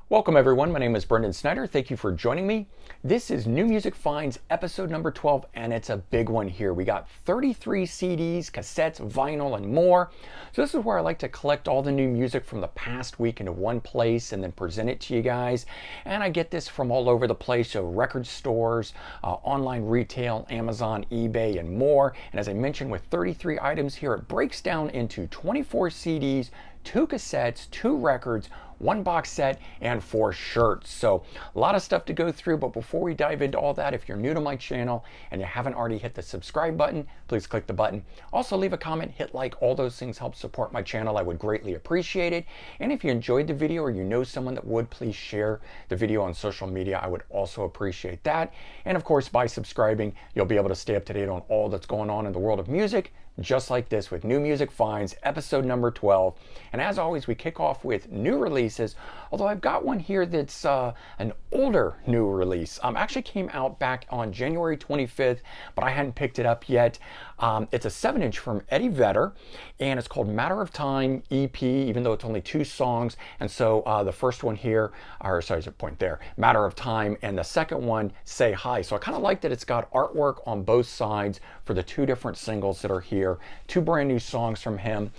Welcome everyone, my name is Brendan Snyder. Thank you for joining me. This is New Music Finds episode number 12, and it's a big one here. We got 33 CDs, cassettes, vinyl, and more. So this is where I like to collect all the new music from the past week into one place and then present it to you guys. And I get this from all over the place, so record stores, online retail, Amazon, eBay, and more. And as I mentioned, with 33 items here, it breaks down into 24 CDs, 2 cassettes, 2 records, 1 box set, and 4 shirts. So a lot of stuff to go through, but before we dive into all that, if you're new to my channel and you haven't already hit the subscribe button, please click the button. Also leave a comment, hit like, all those things help support my channel. I would greatly appreciate it. And if you enjoyed the video or you know someone that would, please share the video on social media. I would also appreciate that. And of course, by subscribing, you'll be able to stay up to date on all that's going on in the world of music, just like this with New Music Finds, episode number 12. And as always, we kick off with new releases, although I've got one here that's an older new release. Actually came out back on January 25th, but I hadn't picked it up yet. It's a 7-inch from Eddie Vedder, and it's called Matter of Time EP, even though it's only 2 songs. And so the first one here, or sorry, there's a point there, Matter of Time, and the second one, Say Hi. So I kind of like that it's got artwork on both sides for the 2 different singles that are here. 2 brand new songs from him,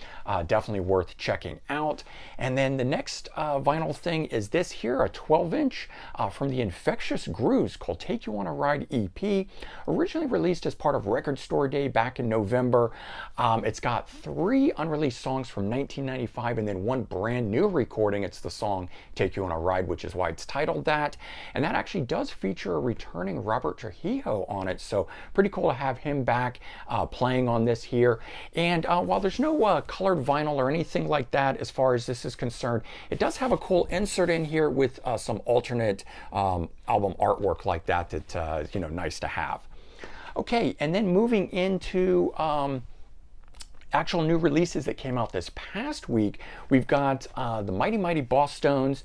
definitely worth checking out. And then the next vinyl thing is this here, a 12-inch from the Infectious Grooves called Take You on a Ride EP, originally released as part of Record Store Day back in November. It's got 3 unreleased songs from 1995 and then 1 brand new recording. It's the song Take You on a Ride, which is why it's titled that. And that actually does feature a returning Robert Trujillo on it, so pretty cool to have him back playing on this here. And while there's no colored vinyl or anything like that as far as this is concerned, it does have a cool insert in here with some alternate album artwork like that you know, nice to have. Okay, and then moving into actual new releases that came out this past week, we've got the Mighty Mighty Boss Stones.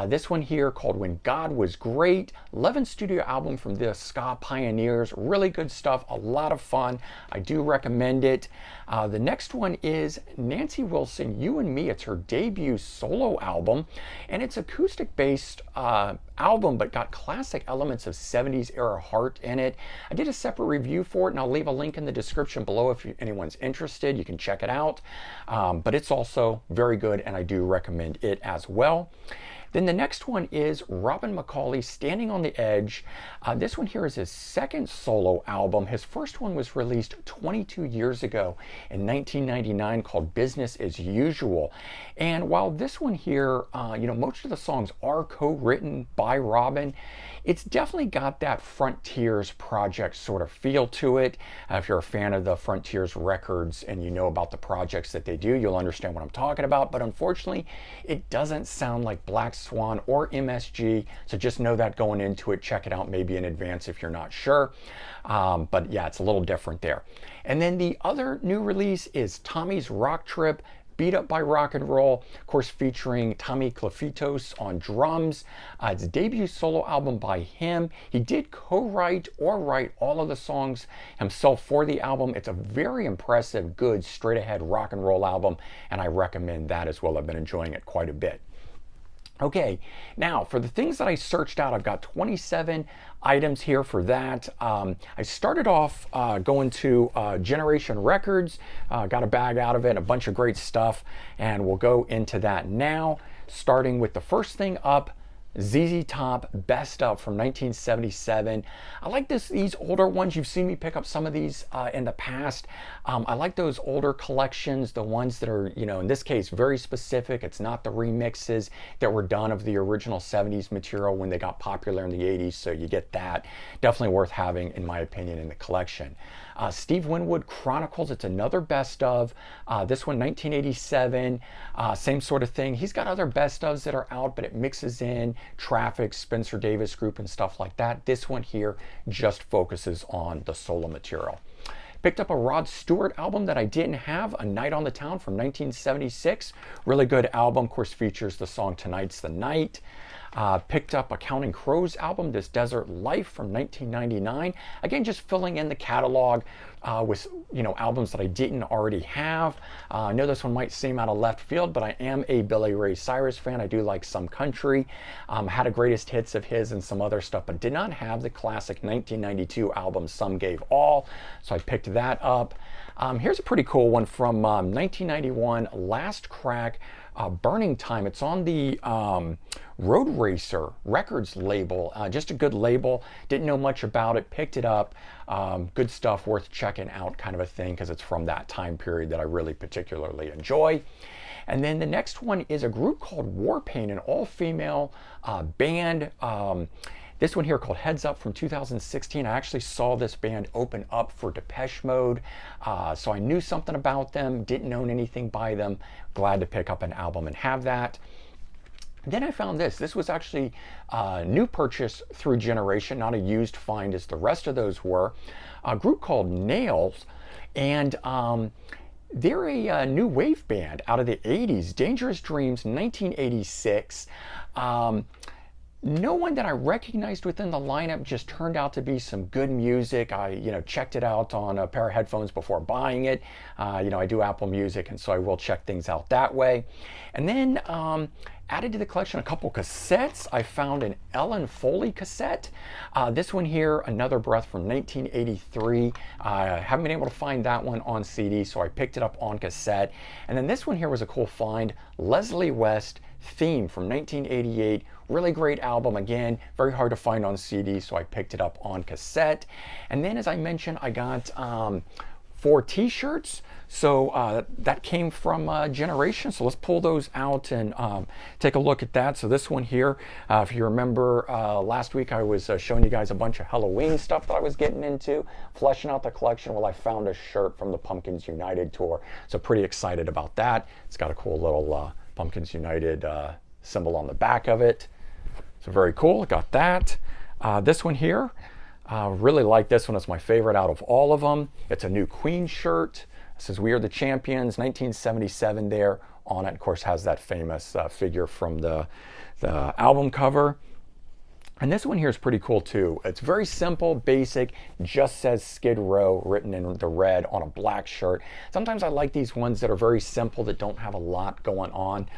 This one here called When God Was Great, 11 studio album from the ska pioneers. Really good stuff, a lot of fun. I do recommend it. The next one is Nancy Wilson, You and Me. It's her debut solo album, and it's acoustic based album, but got classic elements of 70s era heart in it. I did a separate review for it, and I'll leave a link in the description below if anyone's interested. You can check it out, but it's also very good, and I do recommend it as well. Then the next one is Robin McAuley, Standing on the Edge. This one here is his second solo album. His first one was released 22 years ago in 1999 called Business as Usual. And while this one here, you know, most of the songs are co-written by Robin, it's definitely got that Frontiers project sort of feel to it. If you're a fan of the Frontiers records and you know about the projects that they do, you'll understand what I'm talking about. But unfortunately, it doesn't sound like Black Swan or MSG, so just know that going into it. Check it out maybe in advance if you're not sure. But yeah, it's a little different there. And then the other new release is Tommy's Rock Trip, Beat Up by Rock and Roll, of course featuring Tommy Clefitos on drums. It's a debut solo album by him. He did co-write or write all of the songs himself for the album. It's a very impressive, good, straight ahead rock and roll album, and I recommend that as well. I've been enjoying it quite a bit. Okay, now for the things that I searched out, I've got 27 items here for that. I started off going to Generation Records, got a bag out of it, a bunch of great stuff, and we'll go into that now, starting with the first thing up, ZZ Top Best Of from 1977. I like these older ones. You've seen me pick up some of these in the past. I like those older collections, the ones that are, you know, in this case, very specific. It's not the remixes that were done of the original 70s material when they got popular in the 80s, so you get that. Definitely worth having, in my opinion, in the collection. Steve Winwood Chronicles, it's another best of. This one, 1987, same sort of thing. He's got other best ofs that are out, but it mixes in Traffic, Spencer Davis Group, and stuff like that. This one here just focuses on the solo material. Picked up a Rod Stewart album that I didn't have, A Night on the Town from 1976. Really good album, of course, features the song Tonight's the Night. Picked up a Counting Crows album, This Desert Life from 1999. Again, just filling in the catalog with albums that I didn't already have. I know this one might seem out of left field, but I am a Billy Ray Cyrus fan. I do like some country. Had a greatest hits of his and some other stuff, but did not have the classic 1992 album Some Gave All, so I picked that up. Here's a pretty cool one from 1991, Last Crack, Burning Time. It's on the Road Racer Records label. Just a good label. Didn't know much about it. Picked it up. Good stuff, worth checking out, kind of a thing, because it's from that time period that I really particularly enjoy. And then the next one is a group called Warpaint, an all-female band. This one here called Heads Up from 2016. I actually saw this band open up for Depeche Mode, so I knew something about them, didn't own anything by them. Glad to pick up an album and have that. Then I found this. This was actually a new purchase through Generation, not a used find as the rest of those were. A group called Nails, and they're a new wave band out of the 80s. Dangerous Dreams, 1986. No one that I recognized within the lineup, just turned out to be some good music. I, checked it out on a pair of headphones before buying it. I do Apple Music, and so I will check things out that way. And then added to the collection a couple cassettes. I found an Ellen Foley cassette. This one here, Another Breath from 1983. I haven't been able to find that one on CD, so I picked it up on cassette. And then this one here was a cool find, Leslie West, Theme from 1988. Really great album, again, very hard to find on CD, so I picked it up on cassette. And then, as I mentioned, I got 4 t-shirts. So that came from Generation. So let's pull those out and take a look at that. So this one here, if you remember last week, I was showing you guys a bunch of Halloween stuff that I was getting into, fleshing out the collection. Well, I found a shirt from the Pumpkins United tour. So pretty excited about that. It's got a cool little Pumpkins United symbol on the back of it. So very cool, got that. This one here, really like this one. It's my favorite out of all of them. It's a new Queen shirt. It says We Are the Champions, 1977 there on it. Of course, has that famous figure from the album cover. And this one here is pretty cool too. It's very simple, basic, just says Skid Row written in the red on a black shirt. Sometimes I like these ones that are very simple, that don't have a lot going on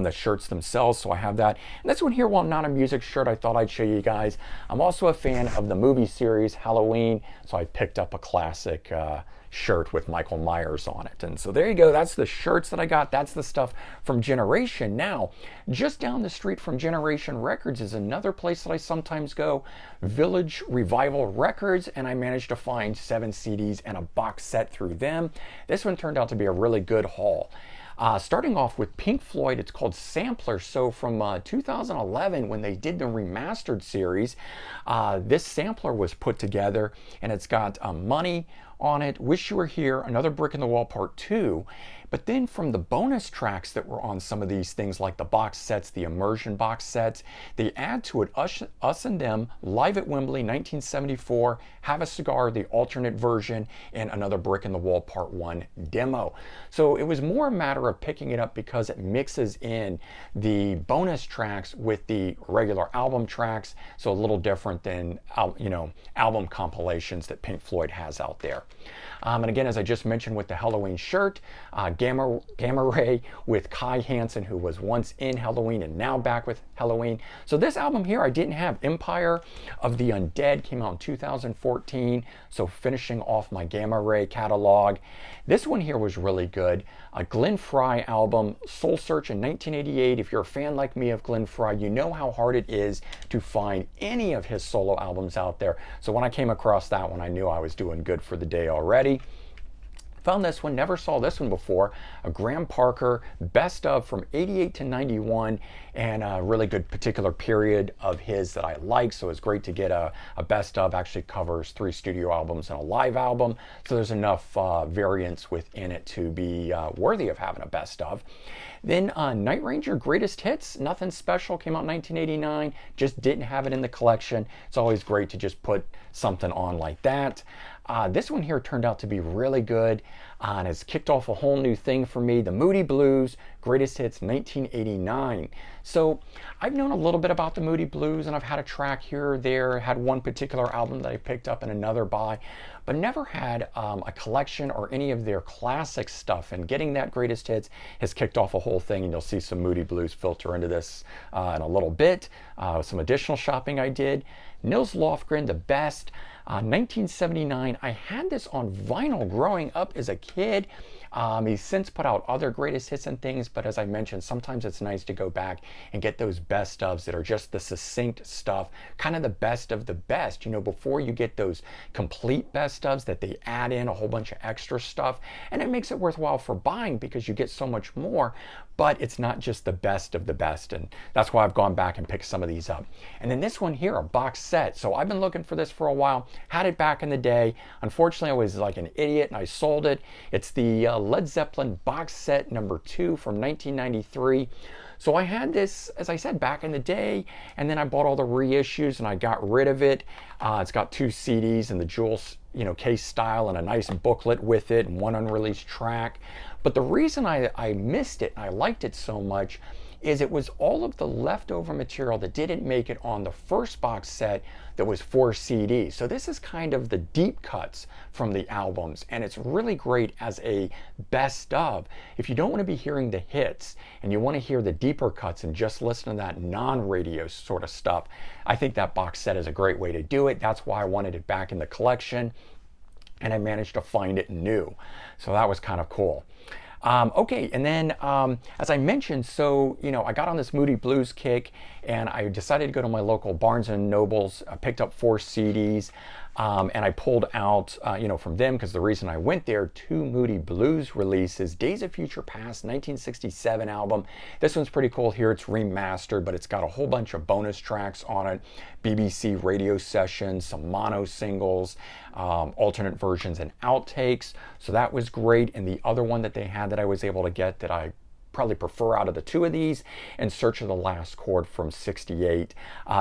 the shirts themselves, so I have that. And this one here, while not a music shirt, I thought I'd show you guys. I'm also a fan of the movie series Halloween, so I picked up a classic shirt with Michael Myers on it. And so there you go, that's the shirts that I got. That's the stuff from Generation. Now, just down the street from Generation Records is another place that I sometimes go, Village Revival Records, and I managed to find 7 CDs and a box set through them. This one turned out to be a really good haul. Starting off with Pink Floyd, it's called Sampler. So from 2011, when they did the remastered series, this sampler was put together, and it's got Money on it, Wish You Were Here, Another Brick in the Wall Part 2. But then from the bonus tracks that were on some of these things, like the box sets, the immersion box sets, they add to it Us and Them, Live at Wembley, 1974, Have a Cigar, the alternate version, and Another Brick in the Wall Part 1 demo. So it was more a matter of picking it up because it mixes in the bonus tracks with the regular album tracks, so a little different than album compilations that Pink Floyd has out there. And again, as I just mentioned with the Halloween shirt, Gamma Ray with Kai Hansen, who was once in Halloween and now back with Halloween. So this album here I didn't have. Empire of the Undead came out in 2014, so finishing off my Gamma Ray catalog. This one here was really good. A Glenn Frey album, Soul Search in 1988. If you're a fan like me of Glenn Frey, you know how hard it is to find any of his solo albums out there. So when I came across that one, I knew I was doing good for the day already. Found this one, never saw this one before, a Graham Parker best of from 88 to 91, and a really good particular period of his that I like, so it's great to get a best of. Actually covers 3 studio albums and a live album, so there's enough variance within it to be worthy of having a best of. Then Night Ranger Greatest Hits, nothing special, came out in 1989, just didn't have it in the collection. It's always great to just put something on like that. This one here turned out to be really good. and it's kicked off a whole new thing for me, the Moody Blues Greatest Hits 1989. So I've known a little bit about the Moody Blues, and I've had a track here or there, had one particular album that I picked up and another by, but never had a collection or any of their classic stuff. And getting that Greatest Hits has kicked off a whole thing, and you'll see some Moody Blues filter into this in a little bit. Some additional shopping I did. Nils Lofgren, The Best, 1979. I had this on vinyl growing up as a kid. He's since put out other greatest hits and things, but as I mentioned, sometimes it's nice to go back and get those best ofs that are just the succinct stuff, kind of the best of the best, you know, before you get those complete best ofs that they add in a whole bunch of extra stuff, and it makes it worthwhile for buying because you get so much more, but it's not just the best of the best, and that's why I've gone back and picked some of these up. And then this one here, a box set. So I've been looking for this for a while, had it back in the day. Unfortunately, I was like an idiot and I sold it. It's the Led Zeppelin box set number 2 from 1993. So I had this, as I said, back in the day, and then I bought all the reissues and I got rid of it. It's got 2 CDs in the jewel, you know, case style, and a nice booklet with it, and one unreleased track. But the reason I missed it and I liked it so much is it was all of the leftover material that didn't make it on the first box set that was 4 CDs. So this is kind of the deep cuts from the albums, and it's really great as a best of. If you don't want to be hearing the hits and you want to hear the deeper cuts and just listen to that non-radio sort of stuff, I think that box set is a great way to do it. That's why I wanted it back in the collection, and I managed to find it new. So that was kind of cool. Okay, and then as I mentioned, so, you know, I got on this Moody Blues kick, and I decided to go to my local Barnes & Nobles. I picked up 4 CDs, and I pulled out, you know, from them, because the reason I went there, 2 Moody Blues releases. Days of Future Past, 1967 album. This one's pretty cool here. It's remastered, but it's got a whole bunch of bonus tracks on it. BBC radio sessions, some mono singles, alternate versions and outtakes. So that was great. And the other one that they had that I was able to get that I probably prefer out of the 2 of these, In Search of the Last Chord from 68.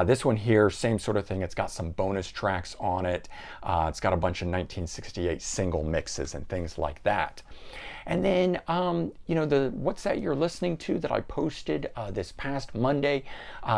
This one here, same sort of thing. It's got some bonus tracks on it. It's got a bunch of 1968 single mixes and things like that. And then, you know, the What's That You're Listening To that I posted this past Monday,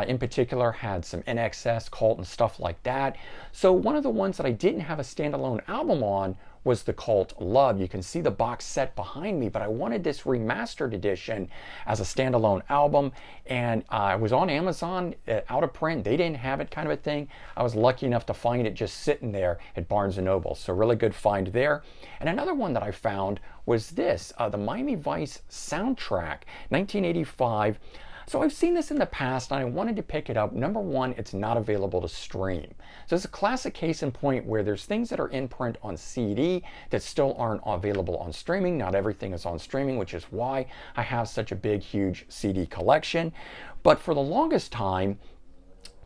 in particular, had some NXS, Cult, and stuff like that. So one of the ones that I didn't have a standalone album on was the Cult Love. You can see the box set behind me, but I wanted this remastered edition as a standalone album, and I was on Amazon out of print. They didn't have it, kind of a thing. I was lucky enough to find it just sitting there at Barnes & Noble, so really good find there. And another one that I found was this, the Miami Vice soundtrack, 1985. So I've seen this in the past, and I wanted to pick it up. Number one, it's not available to stream. So it's a classic case in point where there's things that are in print on CD that still aren't available on streaming. Not everything is on streaming, which is why I have such a big, huge CD collection. But for the longest time,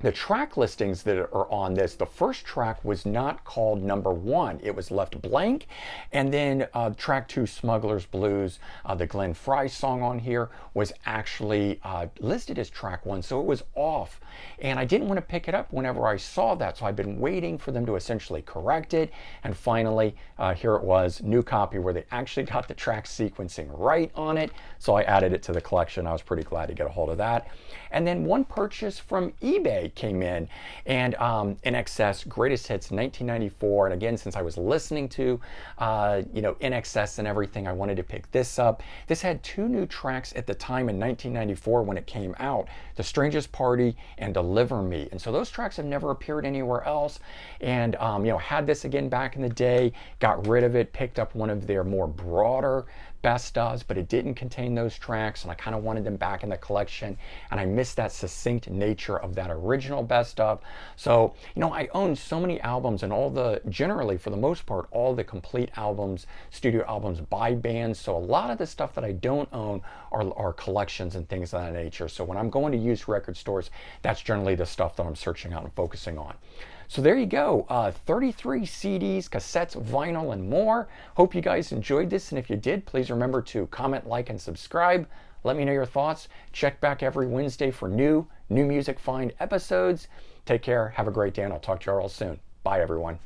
the track listings that are on this, the first track was not called number 1. It was left blank. And then track 2, Smuggler's Blues, the Glenn Frey song on here, was actually listed as track 1. So it was off. And I didn't want to pick it up whenever I saw that. So I've been waiting for them to essentially correct it. And finally, here it was, new copy where they actually got the track sequencing right on it. So I added it to the collection. I was pretty glad to get a hold of that. And then one purchase from eBay came in, and NXS Greatest Hits 1994. And again, since I was listening to you know, NXS and everything, I wanted to pick this up. This had 2 new tracks at the time in 1994 when it came out, The Strangest Party and Deliver Me. And so those tracks have never appeared anywhere else. And you know, had this again back in the day, got rid of it, picked up one of their more broader best ofs, but it didn't contain those tracks, and I kind of wanted them back in the collection, and I missed that succinct nature of that original best of. So, you know, I own so many albums, and all the, generally for the most part, all the complete albums, studio albums by bands. So a lot of the stuff that I don't own are collections and things of that nature. So when I'm going to used record stores, that's generally the stuff that I'm searching out and focusing on. So there you go, 33 CDs, cassettes, vinyl, and more. Hope you guys enjoyed this, and if you did, please remember to comment, like, and subscribe. Let me know your thoughts. Check back every Wednesday for new Music Find episodes. Take care, have a great day, and I'll talk to you all soon. Bye, everyone.